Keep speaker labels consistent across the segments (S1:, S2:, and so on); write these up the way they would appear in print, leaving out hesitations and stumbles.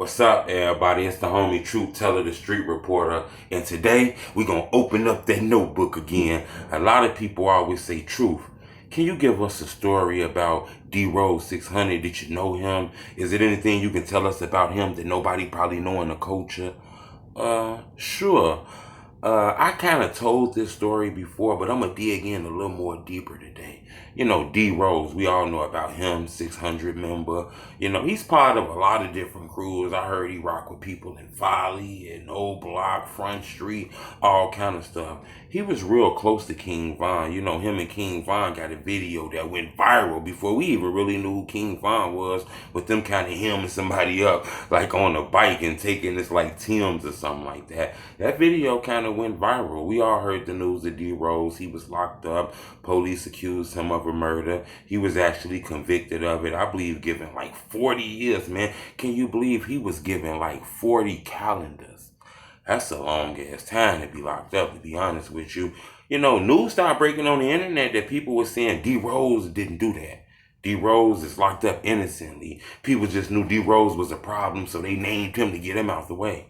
S1: What's up, everybody? It's the homie Truth Teller, the Street Reporter, and today we're gonna open up that notebook again. A lot of people always say, "Truth, can you give us a story about DRose600? Did you know him? Is it anything you can tell us about him that nobody probably know in the culture?" Sure. I kind of told this story before, but I'm gonna dig in a little more deeper today. You know, D Rose, we all know about him, 600 member. You know, he's part of a lot of different crews. I heard he rock with people in Folly and Old Block, Front Street, all kind of stuff. He was real close to King Von. You know, him and King Von got a video that went viral before we even really knew who King Von was, with them kind of him and somebody up, like on a bike and taking this like Tim's or something like that. That video kind of went viral. We all heard the news of D Rose. He was locked up. Police accused him of a murder. He was actually convicted of it. I believe given like 40 years, man. Can you believe he was given like 40 calendars? That's a long ass time to be locked up, to be honest with you. You know, news started breaking on the internet that people were saying D Rose didn't do that. D Rose is locked up innocently. People just knew D Rose was a problem, so they named him to get him out the way.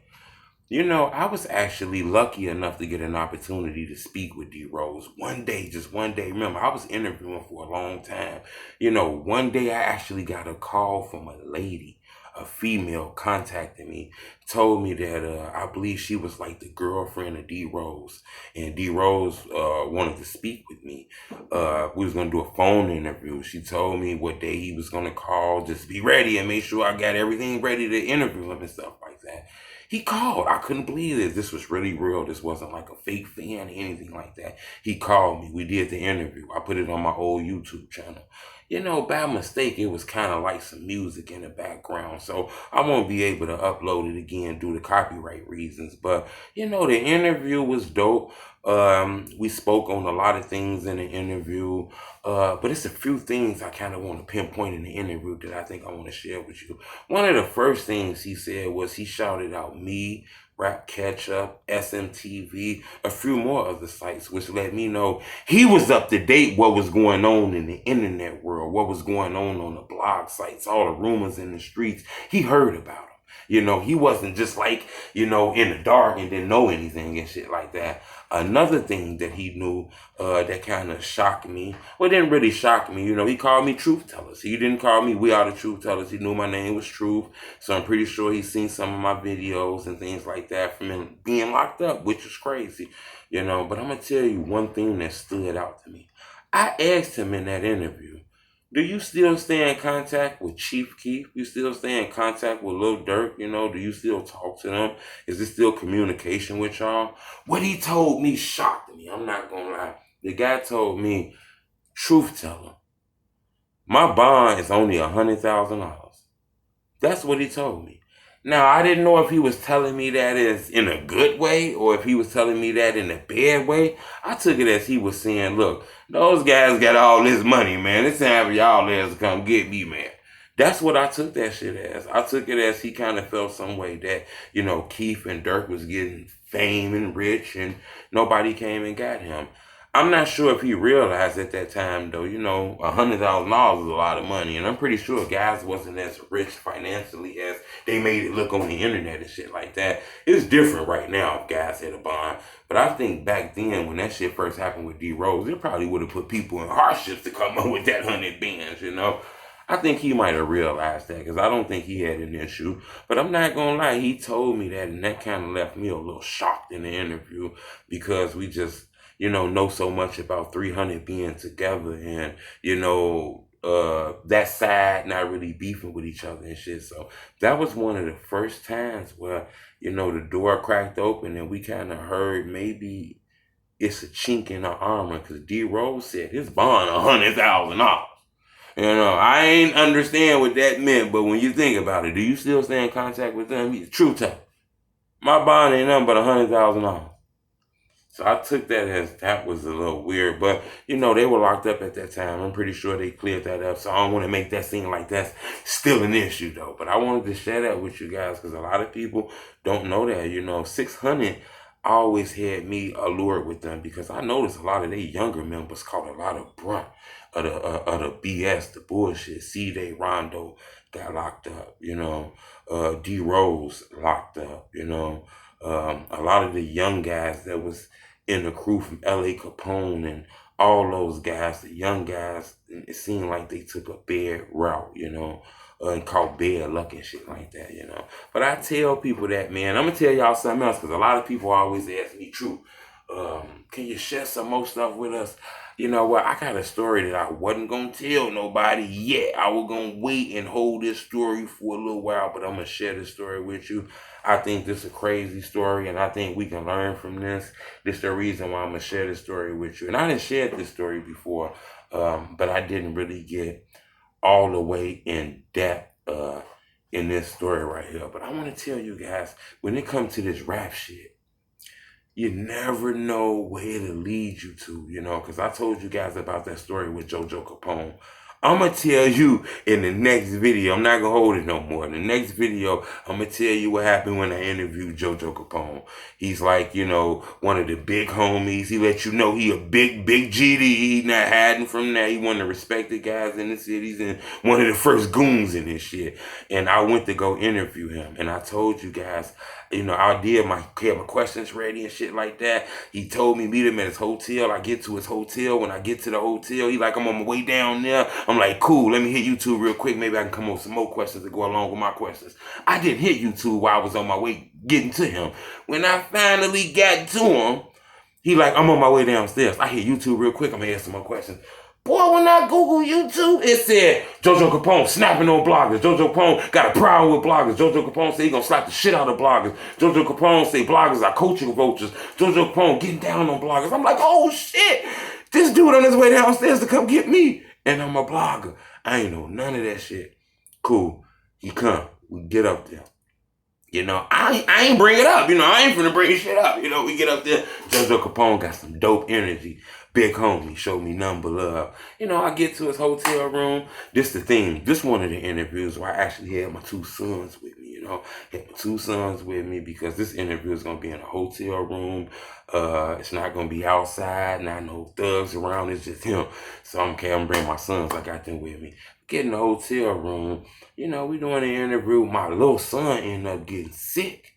S1: You know, I was actually lucky enough to get an opportunity to speak with D Rose one day, just one day. Remember, I was interviewing for a long time. You know, one day I actually got a call from a lady, a female contacted me, told me that I believe she was like the girlfriend of D Rose. And D Rose wanted to speak with me. We was going to do a phone interview. She told me what day he was going to call, just be ready and make sure I got everything ready to interview him and stuff like that. He called. I couldn't believe this. This was really real. This wasn't like a fake fan or anything like that. He called me. We did the interview. I put it on my old YouTube channel. You know, by mistake, it was kind of like some music in the background. So I won't be able to upload it again due to copyright reasons. But, you know, the interview was dope. We spoke on a lot of things in the interview. But it's a few things I kind of want to pinpoint in the interview that I think I want to share with you. One of the first things he said was he shouted out me, Rap Ketchup, SMTV, a few more other sites, which let me know he was up to date what was going on in the internet world, what was going on the blog sites, all the rumors in the streets. He heard about them. You know, he wasn't just like, you know, in the dark and didn't know anything and shit like that. Another thing that he knew that kind of shocked me, well, it didn't really shock me. You know, he called me Truth Tellers. He didn't call me We Are the Truth Tellers. He knew my name was Truth. So I'm pretty sure he's seen some of my videos and things like that from him being locked up, which is crazy. You know, but I'm going to tell you one thing that stood out to me. I asked him in that interview, do you still stay in contact with Chiefkeef? You still stay in contact with Lildurk? You know, do you still talk to them? Is there still communication with y'all? What he told me shocked me. I'm not gonna lie. The guy told me, truth teller, my bond is only $100,000. That's what he told me. Now, I didn't know if he was telling me that as in a good way or if he was telling me that in a bad way. I took it as he was saying, look, those guys got all this money, man. It's time for y'all to come get me, man. That's what I took that shit as. I took it as he kind of felt some way that, you know, Keef and Durk was getting fame and rich and nobody came and got him. I'm not sure if he realized at that time, though, you know, $100,000 is a lot of money. And I'm pretty sure guys wasn't as rich financially as they made it look on the internet and shit like that. It's different right now if guys had a bond. But I think back then when that shit first happened with D Rose, it probably would have put people in hardships to come up with that 100 bands, you know. I think he might have realized that because I don't think he had an issue. But I'm not going to lie, he told me that, and that kind of left me a little shocked in the interview because we just, you know so much about 300 being together and, you know, that side not really beefing with each other and shit. So that was one of the first times where, you know, the door cracked open and we kind of heard maybe it's a chink in our armor because D Rose said his bond $100,000. You know, I ain't understand what that meant, but when you think about it, do you still stay in contact with them? True tell. My bond ain't nothing but $100,000. So I took that as that was a little weird, but you know, they were locked up at that time. I'm pretty sure they cleared that up. So I don't want to make that seem like that's still an issue though. But I wanted to share that with you guys because a lot of people don't know that. You know, 600 always had me allured with them because I noticed a lot of their younger members caught a lot of brunt of the BS, the bullshit, C-Day, Rondo, got locked up, DRose locked up, a lot of the young guys that was in the crew from LA Capone and all those guys, the young guys, it seemed like they took a bad route, and caught bad luck and shit like that, But I tell people that, man, I'm gonna tell y'all something else, because a lot of people always ask me, True, can you share some more stuff with us? You know what? I got a story that I wasn't gonna tell nobody yet. I was gonna wait and hold this story for a little while, but I'm gonna share this story with you. I think this is a crazy story, and I think we can learn from this. This is the reason why I'm gonna share this story with you. And I didn't share this story before, but I didn't really get all the way in depth in this story right here. But I want to tell you guys, when it comes to this rap shit, you never know where it'll lead you to, because I told you guys about that story with JoJo Capone. I'm going to tell you in the next video. I'm not going to hold it no more. In the next video, I'm going to tell you what happened when I interviewed JoJo Capone. He's like, one of the big homies. He let you know he a big GD. He not hiding from that. He one of the respected guys in the cities and one of the first goons in this shit. And I went to go interview him. And I told you guys, I did my questions ready and shit like that. He told me meet him at his hotel. I get to his hotel. When I get to the hotel, he like, I'm on my way down there. I'm like, cool, let me hit YouTube real quick. Maybe I can come up with some more questions to go along with my questions. I didn't hit YouTube while I was on my way getting to him. When I finally got to him, he like, I'm on my way downstairs. I hit YouTube real quick. I'm going to ask some more questions. Boy, when I Google YouTube, it said JoJo Capone snapping on bloggers. JoJo Capone got a problem with bloggers. JoJo Capone say he gonna slap the shit out of bloggers. JoJo Capone say bloggers are coaching vultures. JoJo Capone getting down on bloggers. I'm like, oh shit, this dude on his way downstairs to come get me. And I'm a blogger. I ain't know none of that shit. Cool. He come. We get up there. I ain't bring it up. I ain't finna bring shit up. We get up there. JoJo Capone got some dope energy. Big homie, showed me nothing but love. I get to his hotel room. This the thing. This one of the interviews where I actually had my two sons with me, Had my two sons with me because this interview is going to be in a hotel room. It's not going to be outside. Not no thugs around. It's just him. So I'm bringing my sons. I got them with me. Get in the hotel room. We doing the interview. My little son ended up getting sick.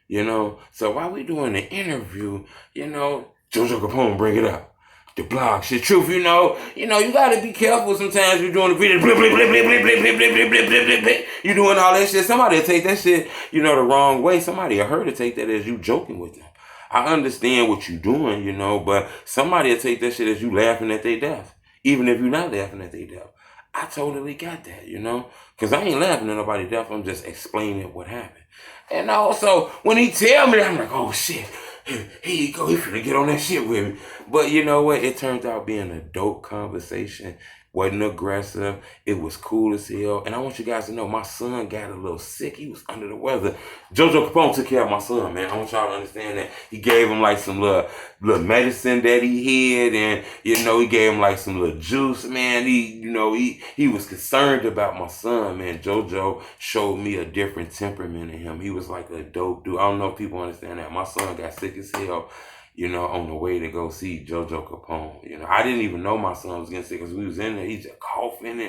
S1: So while we doing the interview, JoJo Capone bring it up. The blog shit, truth, you gotta be careful sometimes you're doing the video, blip, blip, blip, blip, blip, blip, blip, blip, blip, blip, blip, blip, blip. You doing all that shit. Somebody will take that shit, the wrong way. Somebody will hurt to take that as you joking with them. I understand what you doing, but somebody will take that shit as you laughing at their death. Even if you're not laughing at their death. I totally got that, because I ain't laughing at nobody's death. I'm just explaining what happened. And also, when he tell me that, I'm like, oh shit. Here you go, he finna get on that shit with me. But you know what? It turned out being a dope conversation. Wasn't aggressive. It was cool as hell. And I want you guys to know my son got a little sick. He was under the weather. JoJo Capone took care of my son, man. I want y'all to understand that. He gave him like some little medicine that he had, and he gave him like some little juice, man. He was concerned about my son, man. JoJo showed me a different temperament in him. He was like a dope dude. I don't know if people understand that. My son got sick as hell. On the way to go see JoJo Capone. I didn't even know my son was getting sick because we was in there. He just coughing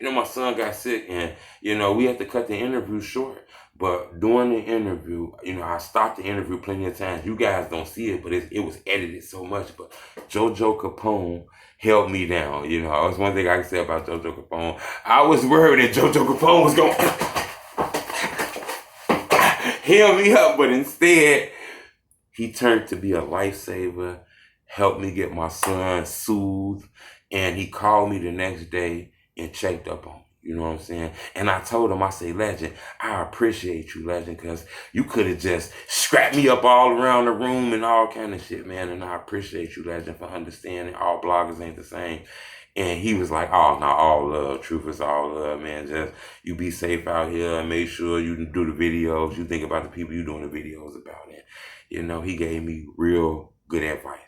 S1: and, my son got sick and, we had to cut the interview short. But during the interview, I stopped the interview plenty of times. You guys don't see it, but it was edited so much. But JoJo Capone held me down. That's one thing I can say about JoJo Capone. I was worried that JoJo Capone was going to held me up, but instead, he turned to be a lifesaver, helped me get my son soothed, and he called me the next day and checked up on me. You know what I'm saying? And I told him, I say, Legend, I appreciate you, Legend, because you could have just scrapped me up all around the room and all kind of shit, man. And I appreciate you, Legend, for understanding all bloggers ain't the same. And he was like, oh, not all love. Truth is all love, man. Just you be safe out here and make sure you do the videos. You think about the people you doing the videos about it. He gave me real good advice.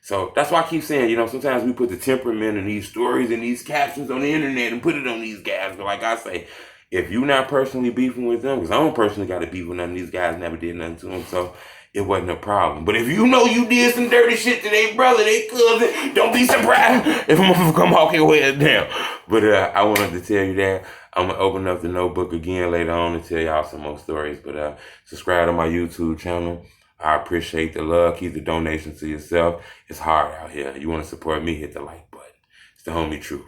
S1: So that's why I keep saying, sometimes we put the temperament in these stories and these captions on the internet and put it on these guys. But like I say, if you're not personally beefing with them, because I don't personally got to beef with none of these guys, never did nothing to them, so it wasn't a problem. But if you did some dirty shit to their brother, their cousin, don't be surprised if a motherfucker come walk your head down. But I wanted to tell you that. I'm gonna open up the notebook again later on to tell y'all some more stories. But subscribe to my YouTube channel. I appreciate the love. Keep the donations to yourself. It's hard out here. You want to support me, hit the like button. It's the homie truth.